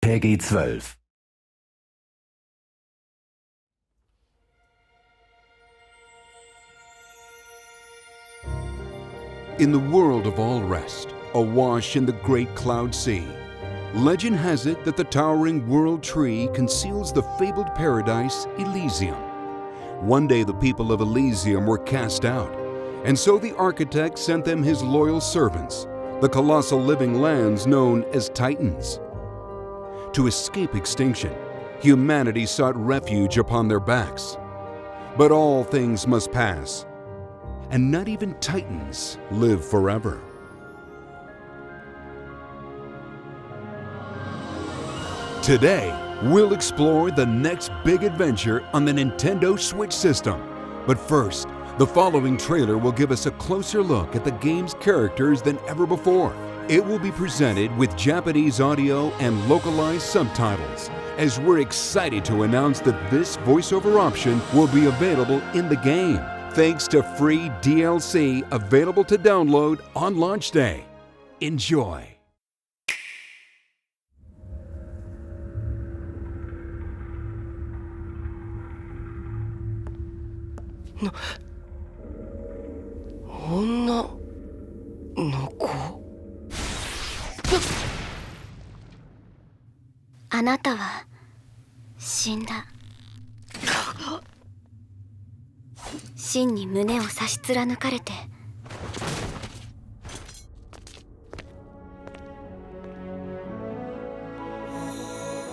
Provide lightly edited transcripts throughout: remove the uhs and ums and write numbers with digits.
PG 12. In the world of all rest, awash in the great cloud sea, legend has it that the towering world tree conceals the fabled paradise Elysium. One day the people of Elysium were cast out, and so the architect sent them his loyal servants, the colossal living lands known as Titans. To escape extinction, humanity sought refuge upon their backs. But all things must pass, and not even Titans live forever. Today, we'll explore the next big adventure on the Nintendo Switch system. But first, the following trailer will give us a closer look at the game's characters than ever before. It will be presented with Japanese audio and localized subtitles, as we're excited to announce that this voiceover option will be available in the game, thanks to free DLC available to download on launch day. Enjoy! No. 女の子。あなたは死んだ。真に胸を差し貫かれて、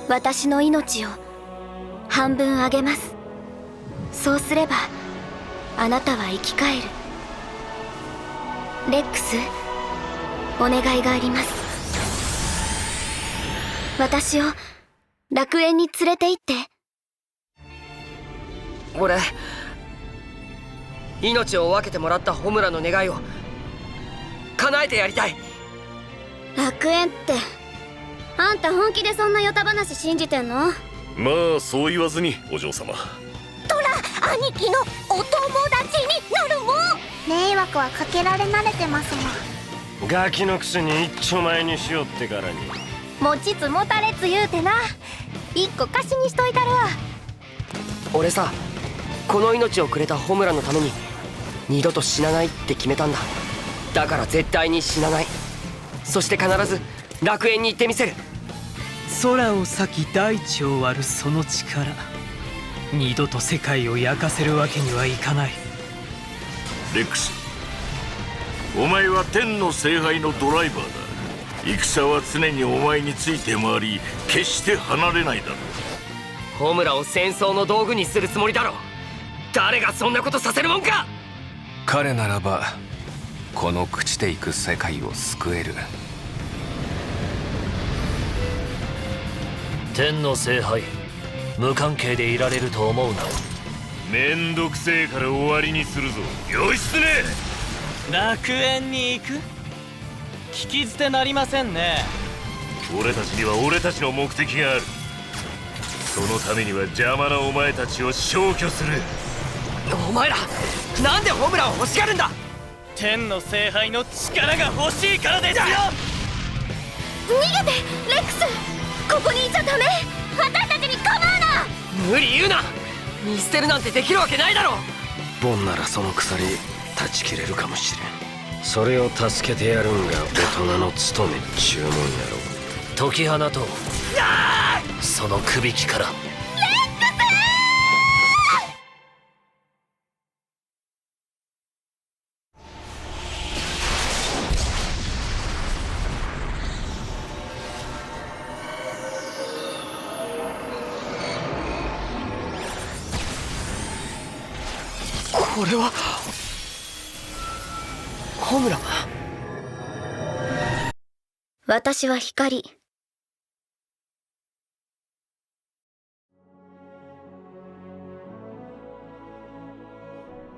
私の命を半分あげます。そうすればあなたは生き返る。レックス、お願いがあります。私を楽園に連れて行って。俺、命を分けてもらったホムラの願いを叶えてやりたい。楽園って、あんた本気でそんなヨタ話信じてんの？まあそう言わずに、お嬢様。トラ兄貴のお友達になるもん。迷惑はかけられ慣れてますもん。ガキのくせに一丁前にしよってからに。持ちつ持たれつ言うてな。一個貸しにしといたるわ。俺さ、この命をくれたホムラのために二度と死なないって決めたんだ。だから絶対に死なない。そして必ず楽園に行ってみせる。空を裂き大地を割るその力、二度と世界を焼かせるわけにはいかない。レックス、お前は天の聖杯のドライバーだ。戦は常にお前について回り、決して離れないだろう。ホムラを戦争の道具にするつもりだろう。誰がそんなことさせるもんか。彼ならばこの朽ちていく世界を救える。天の聖杯、無関係でいられると思うな。めんどくせえから終わりにするぞ。よしつね。楽園に行く？聞き捨てなりませんね。俺たちには俺たちの目的がある。そのためには邪魔なお前たちを消去する。お前らなんでホムラを欲しがるんだ。天の聖杯の力が欲しいからですよ。逃げてレックス。ここにいちゃダメ。私たちに構うな。無理言うな。見捨てるなんてできるわけないだろ。ボンならその鎖断ち切れるかもしれん。それを助けてやるんが大人の務めっちゅうもんやろ。解き放とう、そのくびきから。これはホムラ。私は光。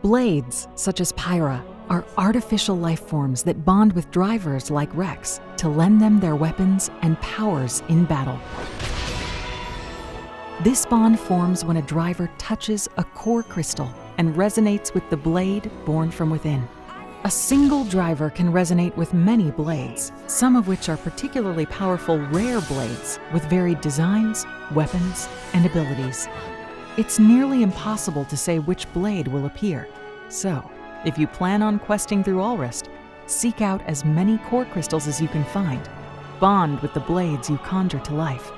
Blades, such as Pyra, are artificial life forms that bond with drivers like Rex to lend them their weapons and powers in battle. This bond forms when a driver touches a core crystal and resonates with the blade born from within. A single driver can resonate with many blades, some of which are particularly powerful rare blades with varied designs, weapons, and abilities. It's nearly impossible to say which blade will appear. So, if you plan on questing through Allrest, seek out as many core crystals as you can find. Bond with the blades you conjure to life.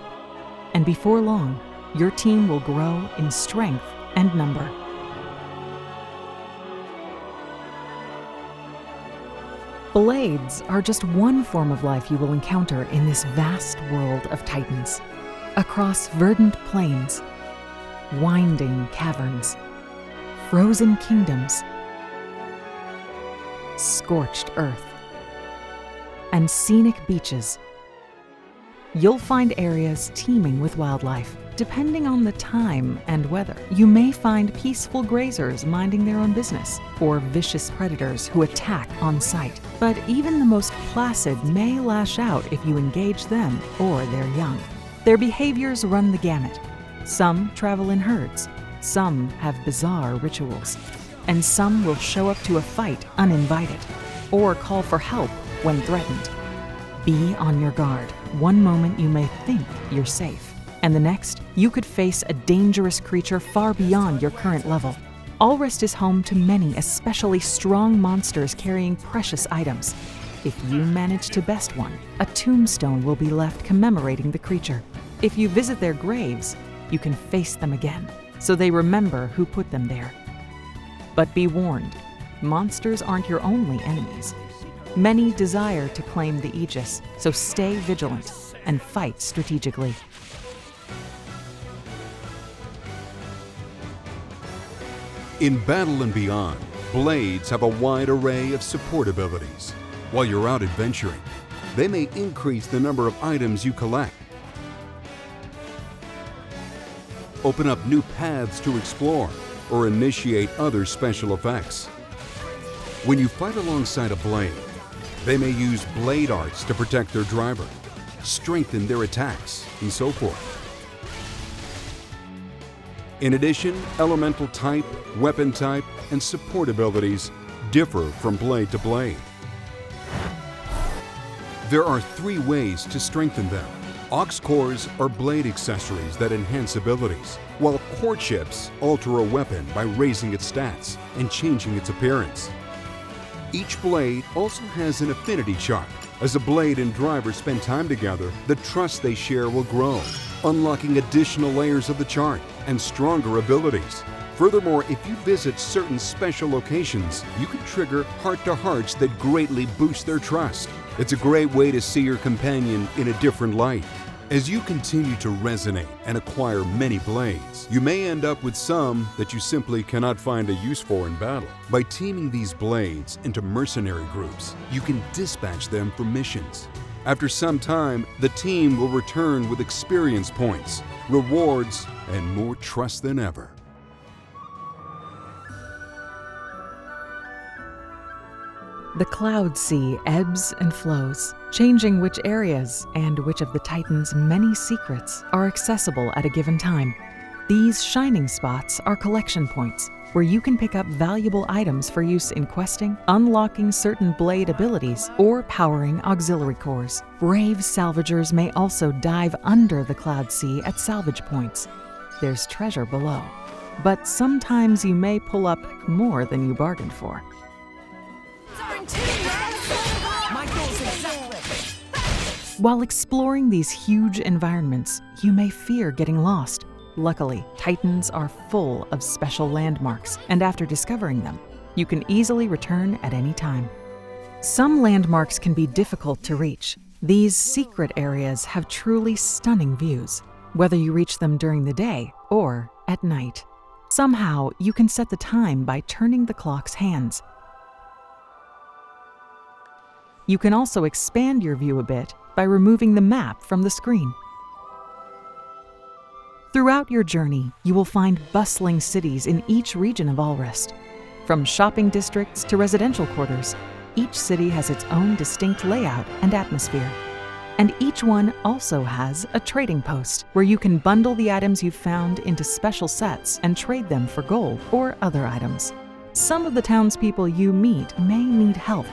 And before long, your team will grow in strength and number. Blades are just one form of life you will encounter in this vast world of titans. Across verdant plains, winding caverns, frozen kingdoms, scorched earth, and scenic beaches, you'll find areas teeming with wildlife. Depending on the time and weather, you may find peaceful grazers minding their own business, or vicious predators who attack on sight. But even the most placid may lash out if you engage them or their young. Their behaviors run the gamut. Some travel in herds, some have bizarre rituals, and some will show up to a fight uninvited, or call for help when threatened. Be on your guard. One moment you may think you're safe, and the next, you could face a dangerous creature far beyond your current level. Allrest is home to many especially strong monsters carrying precious items. If you manage to best one, a tombstone will be left commemorating the creature. If you visit their graves, you can face them again, so they remember who put them there. But be warned, monsters aren't your only enemies. Many desire to claim the Aegis, so stay vigilant and fight strategically. In Battle and Beyond, blades have a wide array of support abilities. While you're out adventuring, they may increase the number of items you collect, open up new paths to explore, or initiate other special effects. When you fight alongside a blade, they may use blade arts to protect their driver, strengthen their attacks, and so forth. In addition, elemental type, weapon type, and support abilities differ from blade to blade. There are 3 ways to strengthen them. Aux cores are blade accessories that enhance abilities, while core chips alter a weapon by raising its stats and changing its appearance. Each blade also has an affinity chart. As a blade and driver spend time together, the trust they share will grow, unlocking additional layers of the chart and stronger abilities. Furthermore, if you visit certain special locations, you can trigger heart-to-hearts that greatly boost their trust. It's a great way to see your companion in a different light. As you continue to resonate and acquire many blades, you may end up with some that you simply cannot find a use for in battle. By teaming these blades into mercenary groups, you can dispatch them for missions. After some time, the team will return with experience points, rewards, and more trust than ever. The Cloud Sea ebbs and flows, changing which areas and which of the Titan's many secrets are accessible at a given time. These shining spots are collection points, where you can pick up valuable items for use in questing, unlocking certain blade abilities, or powering auxiliary cores. Brave salvagers may also dive under the Cloud Sea at salvage points. There's treasure below, but sometimes you may pull up more than you bargained for. While exploring these huge environments, you may fear getting lost. Luckily, Titans are full of special landmarks, and after discovering them, you can easily return at any time. Some landmarks can be difficult to reach. These secret areas have truly stunning views, whether you reach them during the day or at night. Somehow, you can set the time by turning the clock's hands. You can also expand your view a bit by removing the map from the screen. Throughout your journey, you will find bustling cities in each region of Allrest. From shopping districts to residential quarters, each city has its own distinct layout and atmosphere. And each one also has a trading post where you can bundle the items you've found into special sets and trade them for gold or other items. Some of the townspeople you meet may need help.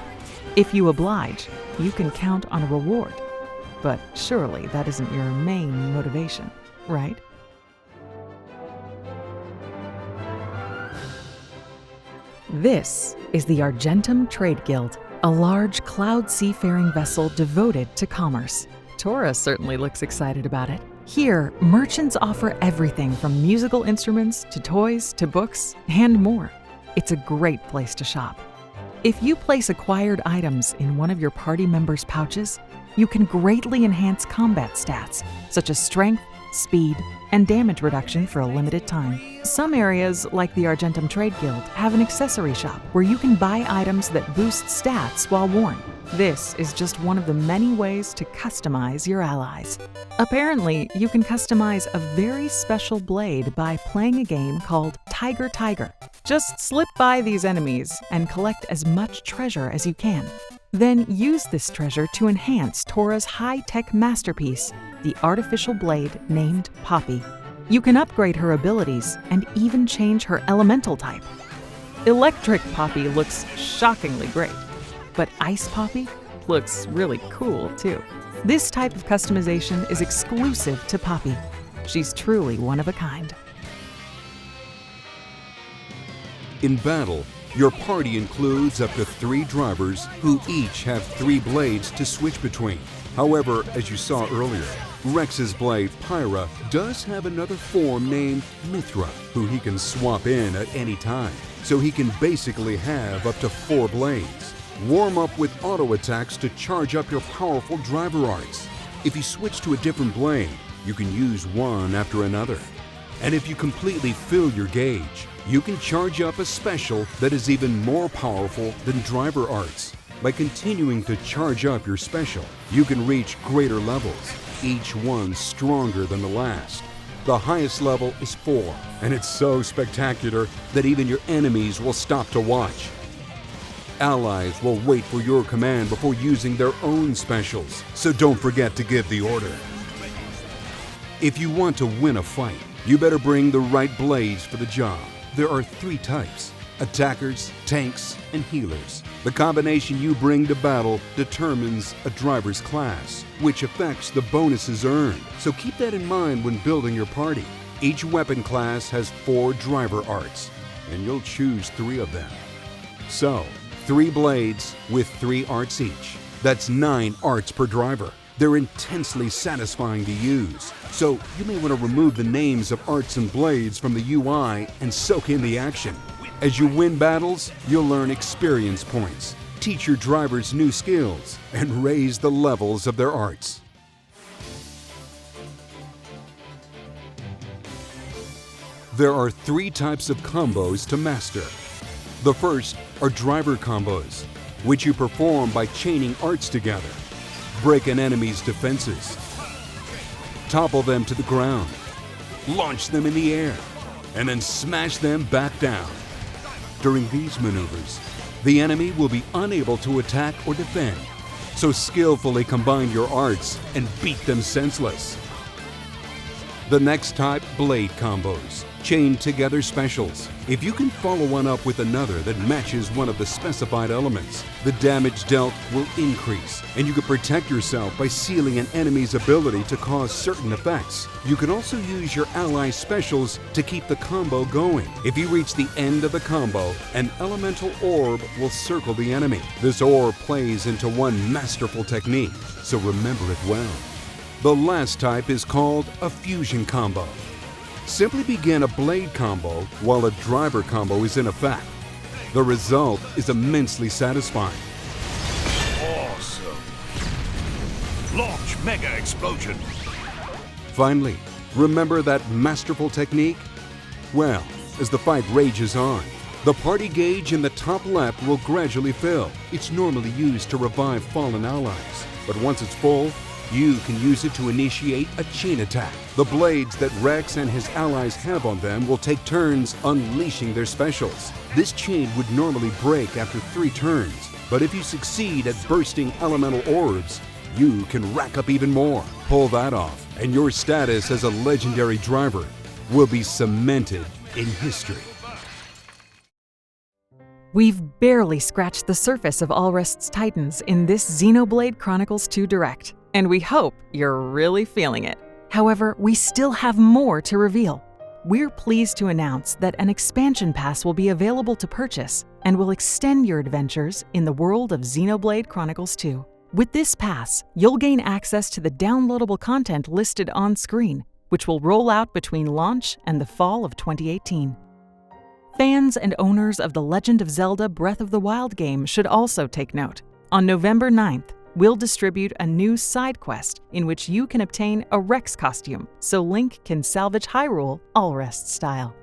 If you oblige, you can count on a reward. But surely that isn't your main motivation, right? This is the Argentum Trade Guild, a large cloud seafaring vessel devoted to commerce. Tora certainly looks excited about it. Here, merchants offer everything from musical instruments to toys to books and more. It's a great place to shop. If you place acquired items in one of your party members' pouches, you can greatly enhance combat stats, such as strength, speed, and damage reduction for a limited time. Some areas, like the Argentum Trade Guild, have an accessory shop where you can buy items that boost stats while worn. This is just one of the many ways to customize your allies. Apparently, you can customize a very special blade by playing a game called Tiger Tiger. Just slip by these enemies and collect as much treasure as you can. Then use this treasure to enhance Tora's high-tech masterpiece, the artificial blade named Poppy. You can upgrade her abilities and even change her elemental type. Electric Poppy looks shockingly great, but Ice Poppy looks really cool too. This type of customization is exclusive to Poppy. She's truly one of a kind. In battle, your party includes up to 3 drivers who each have 3 blades to switch between. However, as you saw earlier, Rex's blade, Pyra, does have another form named Mithra, who he can swap in at any time. So he can basically have up to 4 blades. Warm up with auto attacks to charge up your powerful driver arts. If you switch to a different blade, you can use one after another. And if you completely fill your gauge, you can charge up a special that is even more powerful than driver arts. By continuing to charge up your special, you can reach greater levels, each one stronger than the last. The highest level is 4, and it's so spectacular that even your enemies will stop to watch. Allies will wait for your command before using their own specials, so don't forget to give the order. If you want to win a fight, you better bring the right blades for the job. There are 3 types: attackers, tanks, and healers. The combination you bring to battle determines a driver's class, which affects the bonuses earned. So keep that in mind when building your party. Each weapon class has 4 driver arts, and you'll choose 3 of them. So, 3 blades with 3 arts each. That's 9 arts per driver. They're intensely satisfying to use, so you may want to remove the names of arts and blades from the UI and soak in the action. As you win battles, you'll learn experience points, teach your drivers new skills, and raise the levels of their arts. There are 3 types of combos to master. The first are driver combos, which you perform by chaining arts together. Break an enemy's defenses, topple them to the ground, launch them in the air, and then smash them back down. During these maneuvers, the enemy will be unable to attack or defend, so skillfully combine your arts and beat them senseless. The next type, blade combos, chain together specials. If you can follow one up with another that matches one of the specified elements, the damage dealt will increase, and you can protect yourself by sealing an enemy's ability to cause certain effects. You can also use your ally specials to keep the combo going. If you reach the end of the combo, an elemental orb will circle the enemy. This orb plays into one masterful technique, so remember it well. The last type is called a fusion combo. Simply begin a blade combo while a driver combo is in effect. The result is immensely satisfying. Awesome! Launch mega explosion! Finally, remember that masterful technique? Well, as the fight rages on, the party gauge in the top left will gradually fill. It's normally used to revive fallen allies, but once it's full, you can use it to initiate a chain attack. The blades that Rex and his allies have on them will take turns unleashing their specials. This chain would normally break after 3 turns, but if you succeed at bursting elemental orbs, you can rack up even more. Pull that off, and your status as a legendary driver will be cemented in history. We've barely scratched the surface of Allrest's titans in this Xenoblade Chronicles 2 Direct, and we hope you're really feeling it. However, we still have more to reveal. We're pleased to announce that an expansion pass will be available to purchase and will extend your adventures in the world of Xenoblade Chronicles 2. With this pass, you'll gain access to the downloadable content listed on screen, which will roll out between launch and the fall of 2018. Fans and owners of The Legend of Zelda Breath of the Wild game should also take note. On November 9th, we'll distribute a new side quest in which you can obtain a Rex costume so Link can salvage Hyrule Allrest style.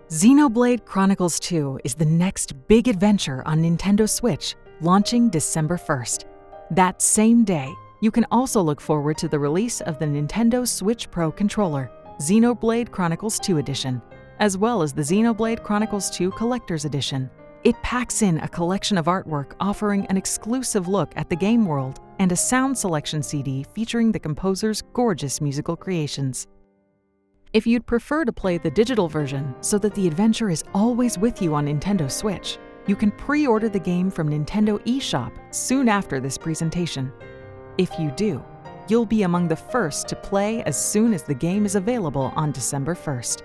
Xenoblade Chronicles 2 is the next big adventure on Nintendo Switch, launching December 1st. That same day, you can also look forward to the release of the Nintendo Switch Pro controller, Xenoblade Chronicles 2 Edition, as well as the Xenoblade Chronicles 2 Collector's Edition. It packs in a collection of artwork offering an exclusive look at the game world and a sound selection CD featuring the composer's gorgeous musical creations. If you'd prefer to play the digital version so that the adventure is always with you on Nintendo Switch, you can pre-order the game from Nintendo eShop soon after this presentation. If you do, you'll be among the first to play as soon as the game is available on December 1st.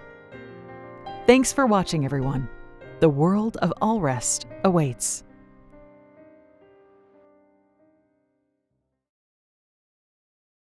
Thanks for watching, everyone. The world of Allrest awaits.